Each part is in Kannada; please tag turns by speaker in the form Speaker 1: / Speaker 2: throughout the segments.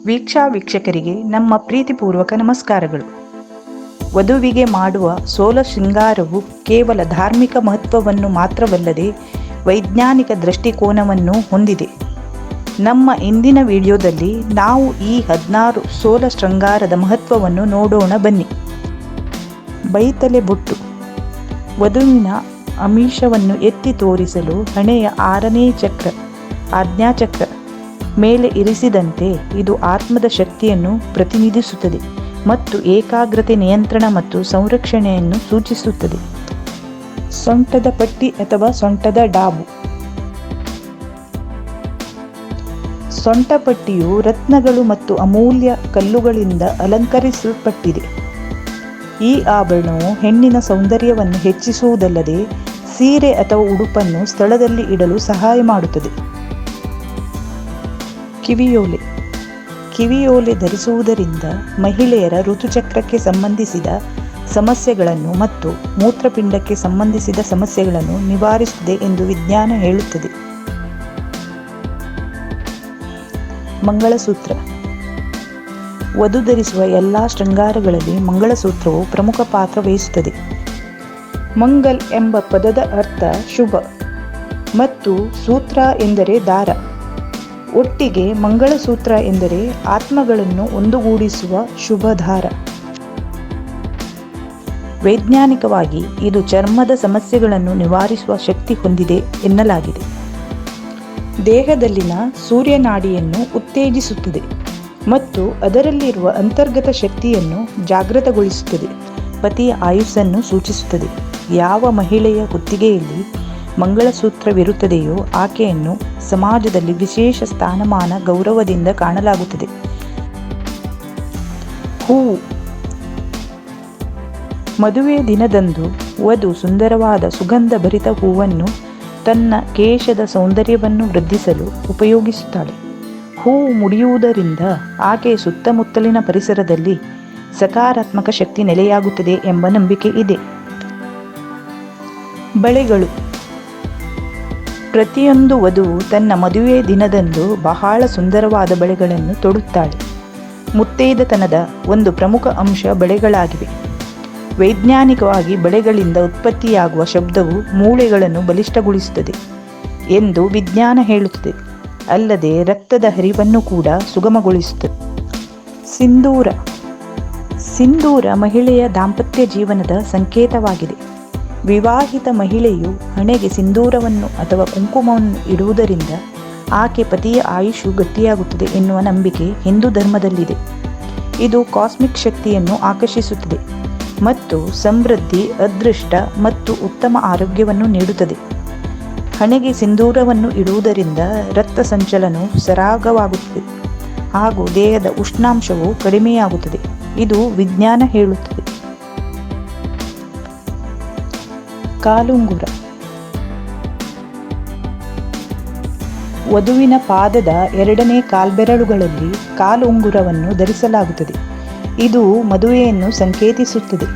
Speaker 1: ವೀಕ್ಷಕರಿಗೆ ನಮ್ಮ ಪ್ರೀತಿಪೂರ್ವಕ ನಮಸ್ಕಾರಗಳು. ವಧುವಿಗೆ ಮಾಡುವ ಸೋಲ ಶೃಂಗಾರವು ಕೇವಲ ಧಾರ್ಮಿಕ ಮಹತ್ವವನ್ನು ಮಾತ್ರವಲ್ಲದೆ ವೈಜ್ಞಾನಿಕ ದೃಷ್ಟಿಕೋನವನ್ನು ಹೊಂದಿದೆ. ನಮ್ಮ ಇಂದಿನ ವಿಡಿಯೋದಲ್ಲಿ ನಾವು ಈ 16 ಸೋಲ ಶೃಂಗಾರದ ಮಹತ್ವವನ್ನು ನೋಡೋಣ ಬನ್ನಿ. ಬೈತಲೆ ಬೊಟ್ಟು. ವಧುವಿನ ಆಮಿಷವನ್ನು ಎತ್ತಿ ತೋರಿಸಲು ಹಣೆಯ 6ನೇ ಚಕ್ರ ಆಜ್ಞಾಚಕ್ರ ಮೇಲೆ ಇರಿಸಿದಂತೆ ಇದು ಆತ್ಮದ ಶಕ್ತಿಯನ್ನು ಪ್ರತಿನಿಧಿಸುತ್ತದೆ ಮತ್ತು ಏಕಾಗ್ರತೆ, ನಿಯಂತ್ರಣ ಮತ್ತು ಸಂರಕ್ಷಣೆಯನ್ನು ಸೂಚಿಸುತ್ತದೆ. ಸೊಂಟದ ಪಟ್ಟಿ ಅಥವಾ ಸೊಂಟದ ಡಾಬು. ಸೊಂಟಪಟ್ಟಿಯು ರತ್ನಗಳು ಮತ್ತು ಅಮೂಲ್ಯ ಕಲ್ಲುಗಳಿಂದ ಅಲಂಕರಿಸಲ್ಪಟ್ಟಿದೆ. ಈ ಆಭರಣವು ಹೆಣ್ಣಿನ ಸೌಂದರ್ಯವನ್ನು ಹೆಚ್ಚಿಸುವುದಲ್ಲದೆ ಸೀರೆ ಅಥವಾ ಉಡುಪನ್ನು ಸ್ಥಳದಲ್ಲಿ ಇಡಲು ಸಹಾಯ ಮಾಡುತ್ತದೆ. ಕಿವಿಯೋಲೆ. ಕಿವಿಯೋಲೆ ಧರಿಸುವುದರಿಂದ ಮಹಿಳೆಯರ ಋತುಚಕ್ರಕ್ಕೆ ಸಂಬಂಧಿಸಿದ ಸಮಸ್ಯೆಗಳನ್ನು ಮತ್ತು ಮೂತ್ರಪಿಂಡಕ್ಕೆ ಸಂಬಂಧಿಸಿದ ಸಮಸ್ಯೆಗಳನ್ನು ನಿವಾರಿಸುತ್ತದೆ ಎಂದು ವಿಜ್ಞಾನ ಹೇಳುತ್ತದೆ. ಮಂಗಳಸೂತ್ರ. ವಧು ಧರಿಸುವ ಎಲ್ಲ ಶೃಂಗಾರಗಳಲ್ಲಿ ಮಂಗಳಸೂತ್ರವು ಪ್ರಮುಖ ಪಾತ್ರ ವಹಿಸುತ್ತದೆ. ಮಂಗಲ್ ಎಂಬ ಪದದ ಅರ್ಥ ಶುಭ ಮತ್ತು ಸೂತ್ರ ಎಂದರೆ ದಾರ. ಒಟ್ಟಿಗೆ ಮಂಗಳಸೂತ್ರ ಎಂದರೆ ಆತ್ಮಗಳನ್ನು ಒಂದುಗೂಡಿಸುವ ಶುಭ ದಾರ. ವೈಜ್ಞಾನಿಕವಾಗಿ ಇದು ಚರ್ಮದ ಸಮಸ್ಯೆಗಳನ್ನು ನಿವಾರಿಸುವ ಶಕ್ತಿ ಹೊಂದಿದೆ ಎನ್ನಲಾಗಿದೆ. ದೇಹದಲ್ಲಿನ ಸೂರ್ಯನಾಡಿಯನ್ನು ಉತ್ತೇಜಿಸುತ್ತದೆ ಮತ್ತು ಅದರಲ್ಲಿರುವ ಅಂತರ್ಗತ ಶಕ್ತಿಯನ್ನು ಜಾಗೃತಗೊಳಿಸುತ್ತದೆ. ಪತಿಯ ಆಯುಸ್ಸನ್ನು ಸೂಚಿಸುತ್ತದೆ. ಯಾವ ಮಹಿಳೆಯ ಕುತ್ತಿಗೆಯಲ್ಲಿ ಮಂಗಳಸೂತ್ರವಿರುತ್ತದೆಯೋ ಆಕೆಯನ್ನು ಸಮಾಜದಲ್ಲಿ ವಿಶೇಷ ಸ್ಥಾನಮಾನ, ಗೌರವದಿಂದ ಕಾಣಲಾಗುತ್ತದೆ. ಹೂವು. ಮದುವೆ ದಿನದಂದು ವಧು ಸುಂದರವಾದ ಸುಗಂಧ ಭರಿತ ಹೂವನ್ನು ತನ್ನ ಕೇಶದ ಸೌಂದರ್ಯವನ್ನು ವೃದ್ಧಿಸಲು ಉಪಯೋಗಿಸುತ್ತಾಳೆ. ಹೂವು ಮುಡಿಯುವುದರಿಂದ ಆಕೆಯ ಸುತ್ತಮುತ್ತಲಿನ ಪರಿಸರದಲ್ಲಿ ಸಕಾರಾತ್ಮಕ ಶಕ್ತಿ ನೆಲೆಯಾಗುತ್ತದೆ ಎಂಬ ನಂಬಿಕೆ ಇದೆ. ಬಳೆಗಳು. ಪ್ರತಿಯೊಂದು ವಧುವು ತನ್ನ ಮದುವೆ ದಿನದಂದು ಬಹಳ ಸುಂದರವಾದ ಬಳೆಗಳನ್ನು ತೊಡುತ್ತಾಳೆ. ಮುತ್ತೈದತನದ ಒಂದು ಪ್ರಮುಖ ಅಂಶ ಬಳೆಗಳಾಗಿವೆ. ವೈಜ್ಞಾನಿಕವಾಗಿ ಬಳೆಗಳಿಂದ ಉತ್ಪತ್ತಿಯಾಗುವ ಶಬ್ದವು ಮೂಳೆಗಳನ್ನು ಬಲಿಷ್ಠಗೊಳಿಸುತ್ತದೆ ಎಂದು ವಿಜ್ಞಾನ ಹೇಳುತ್ತದೆ. ಅಲ್ಲದೆ ರಕ್ತದ ಹರಿವನ್ನು ಕೂಡ ಸುಗಮಗೊಳಿಸುತ್ತದೆ. ಸಿಂಧೂರ. ಸಿಂಧೂರ ಮಹಿಳೆಯ ದಾಂಪತ್ಯ ಜೀವನದ ಸಂಕೇತವಾಗಿದೆ. ವಿವಾಹಿತ ಮಹಿಳೆಯು ಹಣೆಗೆ ಸಿಂಧೂರವನ್ನು ಅಥವಾ ಕುಂಕುಮವನ್ನು ಇಡುವುದರಿಂದ ಆಕೆ ಪತಿಯ ಆಯುಷು ಗಟ್ಟಿಯಾಗುತ್ತದೆ ಎನ್ನುವ ನಂಬಿಕೆ ಹಿಂದೂ ಧರ್ಮದಲ್ಲಿದೆ. ಇದು ಕಾಸ್ಮಿಕ್ ಶಕ್ತಿಯನ್ನು ಆಕರ್ಷಿಸುತ್ತದೆ ಮತ್ತು ಸಮೃದ್ಧಿ, ಅದೃಷ್ಟ ಮತ್ತು ಉತ್ತಮ ಆರೋಗ್ಯವನ್ನು ನೀಡುತ್ತದೆ. ಹಣೆಗೆ ಸಿಂಧೂರವನ್ನು ಇಡುವುದರಿಂದ ರಕ್ತ ಸಂಚಲನವು ಸರಾಗವಾಗುತ್ತದೆ ಹಾಗೂ ದೇಹದ ಉಷ್ಣಾಂಶವು ಕಡಿಮೆಯಾಗುತ್ತದೆ. ಇದು ವಿಜ್ಞಾನ ಹೇಳುತ್ತದೆ. ಕಾಲುಂಗುರ. ವಧುವಿನ ಪಾದದ 2ನೇ ಕಾಲ್ಬೆರಳುಗಳಲ್ಲಿ ಕಾಲುಂಗುರವನ್ನು ಧರಿಸಲಾಗುತ್ತದೆ. ಇದು ಮದುವೆಯನ್ನು ಸಂಕೇತಿಸುತ್ತದೆ.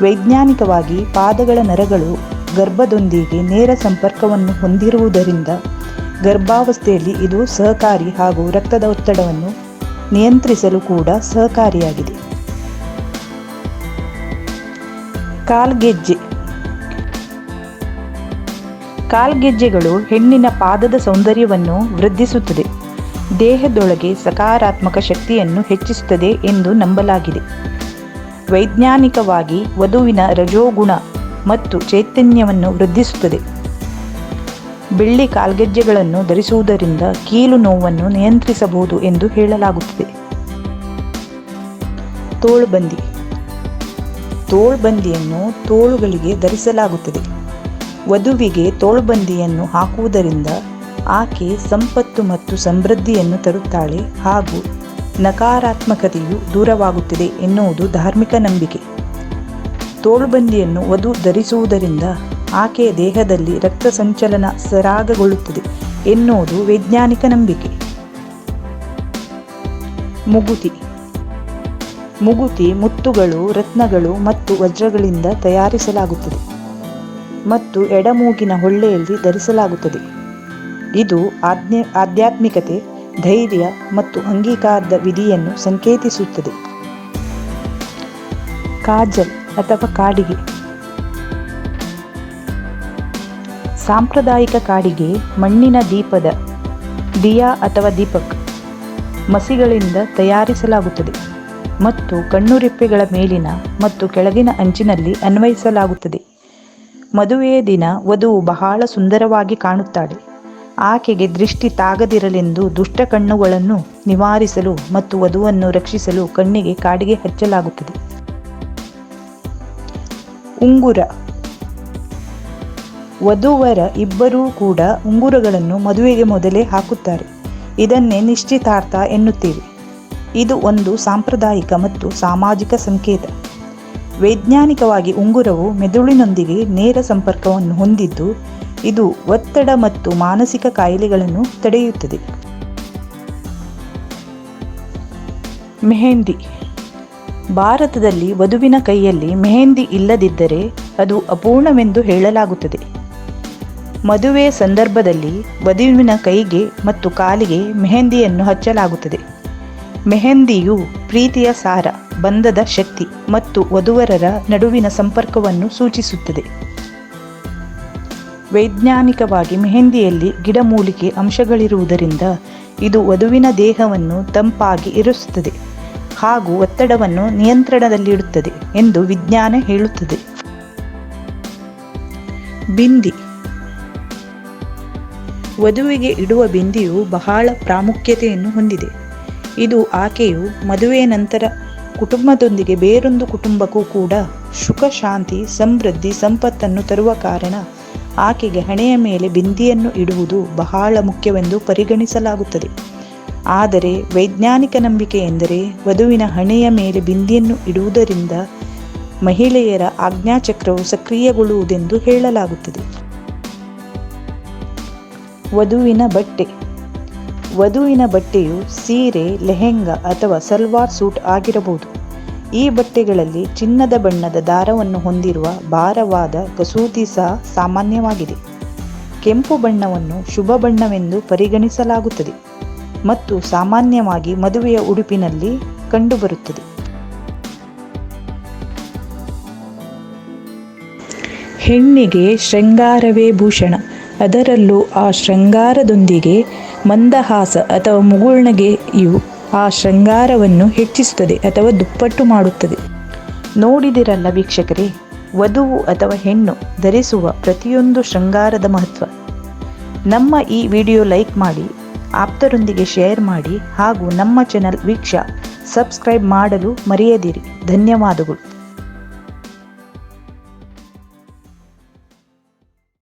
Speaker 1: ವೈಜ್ಞಾನಿಕವಾಗಿ ಪಾದಗಳ ನರಗಳು ಗರ್ಭದೊಂದಿಗೆ ನೇರ ಸಂಪರ್ಕವನ್ನು ಹೊಂದಿರುವುದರಿಂದ ಗರ್ಭಾವಸ್ಥೆಯಲ್ಲಿ ಇದು ಸಹಕಾರಿ ಹಾಗೂ ರಕ್ತದ ಒತ್ತಡವನ್ನು ನಿಯಂತ್ರಿಸಲು ಕೂಡ ಸಹಕಾರಿಯಾಗಿದೆ. ಕಾಲ್ಗೆಜ್ಜೆ. ಕಾಲ್ಗೆಜ್ಜೆಗಳು ಹೆಣ್ಣಿನ ಪಾದದ ಸೌಂದರ್ಯವನ್ನು ವೃದ್ಧಿಸುತ್ತದೆ. ದೇಹದೊಳಗೆ ಸಕಾರಾತ್ಮಕ ಶಕ್ತಿಯನ್ನು ಹೆಚ್ಚಿಸುತ್ತದೆ ಎಂದು ನಂಬಲಾಗಿದೆ. ವೈಜ್ಞಾನಿಕವಾಗಿ ವಧುವಿನ ರಜೋಗುಣ ಮತ್ತು ಚೈತನ್ಯವನ್ನು ವೃದ್ಧಿಸುತ್ತದೆ. ಬೆಳ್ಳಿ ಕಾಲ್ಗೆಜ್ಜೆಗಳನ್ನು ಧರಿಸುವುದರಿಂದ ಕೀಲು ನೋವನ್ನು ನಿಯಂತ್ರಿಸಬಹುದು ಎಂದು ಹೇಳಲಾಗುತ್ತದೆ. ತೋಳ್ಬಂದಿ. ತೋಳ್ಬಂದಿಯನ್ನು ತೋಳುಗಳಿಗೆ ಧರಿಸಲಾಗುತ್ತದೆ. ವಧುವಿಗೆ ತೋಳ್ಬಂದಿಯನ್ನು ಹಾಕುವುದರಿಂದ ಆಕೆ ಸಂಪತ್ತು ಮತ್ತು ಸಮೃದ್ಧಿಯನ್ನು ತರುತ್ತಾಳೆ ಹಾಗೂ ನಕಾರಾತ್ಮಕತೆಯು ದೂರವಾಗುತ್ತದೆ ಎನ್ನುವುದು ಧಾರ್ಮಿಕ ನಂಬಿಕೆ. ತೋಳ್ಬಂದಿಯನ್ನು ವಧು ಧರಿಸುವುದರಿಂದ ಆಕೆಯ ದೇಹದಲ್ಲಿ ರಕ್ತ ಸಂಚಲನ ಸರಾಗಗೊಳ್ಳುತ್ತದೆ ಎನ್ನುವುದು ವೈಜ್ಞಾನಿಕ ನಂಬಿಕೆ. ಮುಗುತಿ. ಮುಗುತಿ ಮುತ್ತುಗಳು, ರತ್ನಗಳು ಮತ್ತು ವಜ್ರಗಳಿಂದ ತಯಾರಿಸಲಾಗುತ್ತದೆ ಮತ್ತು ಎಡಮೂಗಿನ ಹೊಳ್ಳೆಯಲ್ಲಿ ಧರಿಸಲಾಗುತ್ತದೆ. ಇದು ಆಧ್ಯಾತ್ಮಿಕತೆ ಧೈರ್ಯ ಮತ್ತು ಅಂಗೀಕಾರದ ವಿಧಿಯನ್ನು ಸಂಕೇತಿಸುತ್ತದೆ. ಕಾಜಲ್ ಅಥವಾ ಕಾಡಿಗೆ. ಸಾಂಪ್ರದಾಯಿಕ ಕಾಡಿಗೆ ಮಣ್ಣಿನ ದೀಪದ ದಿಯಾ ಅಥವಾ ದೀಪಕ್ ಮಸಿಗಳಿಂದ ತಯಾರಿಸಲಾಗುತ್ತದೆ ಮತ್ತು ಕಣ್ಣುರೆಪ್ಪೆಗಳ ಮೇಲಿನ ಮತ್ತು ಕೆಳಗಿನ ಅಂಚಿನಲ್ಲಿ ಅನ್ವಯಿಸಲಾಗುತ್ತದೆ. ಮದುವೆಯ ದಿನ ವಧುವು ಬಹಳ ಸುಂದರವಾಗಿ ಕಾಣುತ್ತಾಳೆ. ಆಕೆಗೆ ದೃಷ್ಟಿ ತಾಗದಿರಲೆಂದು ದುಷ್ಟ ಕಣ್ಣುಗಳನ್ನು ನಿವಾರಿಸಲು ಮತ್ತು ವಧುವನ್ನು ರಕ್ಷಿಸಲು ಕಣ್ಣಿಗೆ ಕಾಡಿಗೆ ಹಚ್ಚಲಾಗುತ್ತದೆ. ಉಂಗುರ. ವಧುವರ ಇಬ್ಬರೂ ಕೂಡ ಉಂಗುರಗಳನ್ನು ಮದುವೆಗೆ ಮೊದಲೇ ಹಾಕುತ್ತಾರೆ. ಇದನ್ನೇ ನಿಶ್ಚಿತಾರ್ಥ ಎನ್ನುತ್ತೇವೆ. ಇದು ಒಂದು ಸಾಂಪ್ರದಾಯಿಕ ಮತ್ತು ಸಾಮಾಜಿಕ ಸಂಕೇತ. ವೈಜ್ಞಾನಿಕವಾಗಿ ಉಂಗುರವು ಮೆದುಳಿನೊಂದಿಗೆ ನೇರ ಸಂಪರ್ಕವನ್ನು ಹೊಂದಿದ್ದು, ಇದು ಒತ್ತಡ ಮತ್ತು ಮಾನಸಿಕ ಕಾಯಿಲೆಗಳನ್ನು ತಡೆಯುತ್ತದೆ. ಮೆಹೆಂದಿ. ಭಾರತದಲ್ಲಿ ವಧುವಿನ ಕೈಯಲ್ಲಿ ಮೆಹೆಂದಿ ಇಲ್ಲದಿದ್ದರೆ ಅದು ಅಪೂರ್ಣವೆಂದು ಹೇಳಲಾಗುತ್ತದೆ. ಮದುವೆಯ ಸಂದರ್ಭದಲ್ಲಿ ವಧುವಿನ ಕೈಗೆ ಮತ್ತು ಕಾಲಿಗೆ ಮೆಹೆಂದಿಯನ್ನು ಹಚ್ಚಲಾಗುತ್ತದೆ. ಮೆಹೆಂದಿಯು ಪ್ರೀತಿಯ ಸಾರ, ಬಂಧದ ಶಕ್ತಿ ಮತ್ತು ವಧುವರರ ನಡುವಿನ ಸಂಪರ್ಕವನ್ನು ಸೂಚಿಸುತ್ತದೆ. ವೈಜ್ಞಾನಿಕವಾಗಿ ಮೆಹೆಂದಿಯಲ್ಲಿ ಗಿಡಮೂಲಿಕೆ ಅಂಶಗಳಿರುವುದರಿಂದ ಇದು ವಧುವಿನ ದೇಹವನ್ನು ತಂಪಾಗಿ ಇರಿಸುತ್ತದೆ ಹಾಗೂ ಒತ್ತಡವನ್ನು ನಿಯಂತ್ರಣದಲ್ಲಿಡುತ್ತದೆ ಎಂದು ವಿಜ್ಞಾನ ಹೇಳುತ್ತದೆ. ಬಿಂದಿ. ವಧುವಿಗೆ ಇಡುವ ಬಿಂದಿಯು ಬಹಳ ಪ್ರಾಮುಖ್ಯತೆಯನ್ನು ಹೊಂದಿದೆ. ಇದು ಆಕೆಯು ಮದುವೆಯ ನಂತರ ಕುಟುಂಬದೊಂದಿಗೆ ಬೇರೊಂದು ಕುಟುಂಬಕ್ಕೂ ಕೂಡ ಸುಖ, ಶಾಂತಿ, ಸಮೃದ್ಧಿ, ಸಂಪತ್ತನ್ನು ತರುವ ಕಾರಣ ಆಕೆಗೆ ಹಣೆಯ ಮೇಲೆ ಬಿಂದಿಯನ್ನು ಇಡುವುದು ಬಹಳ ಮುಖ್ಯವೆಂದು ಪರಿಗಣಿಸಲಾಗುತ್ತದೆ. ಆದರೆ ವೈಜ್ಞಾನಿಕ ನಂಬಿಕೆ ಎಂದರೆ ವಧುವಿನ ಹಣೆಯ ಮೇಲೆ ಬಿಂದಿಯನ್ನು ಇಡುವುದರಿಂದ ಮಹಿಳೆಯರ ಆಜ್ಞಾಚಕ್ರವು ಸಕ್ರಿಯಗೊಳ್ಳುವುದೆಂದು ಹೇಳಲಾಗುತ್ತದೆ. ವಧುವಿನ ಬಟ್ಟೆ. ವಧುವಿನ ಬಟ್ಟೆಯು ಸೀರೆ, ಲೆಹೆಂಗಾ ಅಥವಾ ಸಲ್ವಾರ್ ಸೂಟ್ ಆಗಿರಬಹುದು. ಈ ಬಟ್ಟೆಗಳಲ್ಲಿ ಚಿನ್ನದ ಬಣ್ಣದ ದಾರವನ್ನು ಹೊಂದಿರುವ ಭಾರವಾದ ಕಸೂತಿ ಸಹ ಸಾಮಾನ್ಯವಾಗಿದೆ. ಕೆಂಪು ಬಣ್ಣವನ್ನು ಶುಭ ಬಣ್ಣವೆಂದು ಪರಿಗಣಿಸಲಾಗುತ್ತದೆ ಮತ್ತು ಸಾಮಾನ್ಯವಾಗಿ ಮದುವೆಯ ಉಡುಪಿನಲ್ಲಿ ಕಂಡುಬರುತ್ತದೆ. ಹೆಣ್ಣಿಗೆ ಶೃಂಗಾರವೇ ಭೂಷಣ. ಅದರಲ್ಲೂ ಆ ಶೃಂಗಾರದೊಂದಿಗೆ ಮಂದಹಾಸ ಅಥವಾ ಮುಗುಳ್ನಗೆಯು ಆ ಶೃಂಗಾರವನ್ನು ಹೆಚ್ಚಿಸುತ್ತದೆ ಅಥವಾ ದುಪ್ಪಟ್ಟು ಮಾಡುತ್ತದೆ. ನೋಡಿದಿರಲ್ಲ ವೀಕ್ಷಕರೇ, ವಧುವು ಅಥವಾ ಹೆಣ್ಣು ಧರಿಸುವ ಪ್ರತಿಯೊಂದು ಶೃಂಗಾರದ ಮಹತ್ವ. ನಮ್ಮ ಈ ವಿಡಿಯೋ ಲೈಕ್ ಮಾಡಿ, ಆಪ್ತರೊಂದಿಗೆ ಶೇರ್ ಮಾಡಿ ಹಾಗೂ ನಮ್ಮ ಚಾನೆಲ್ ವೀಕ್ಷಾ ಸಬ್ಸ್ಕ್ರೈಬ್ ಮಾಡಲು ಮರೆಯದಿರಿ. ಧನ್ಯವಾದಗಳು.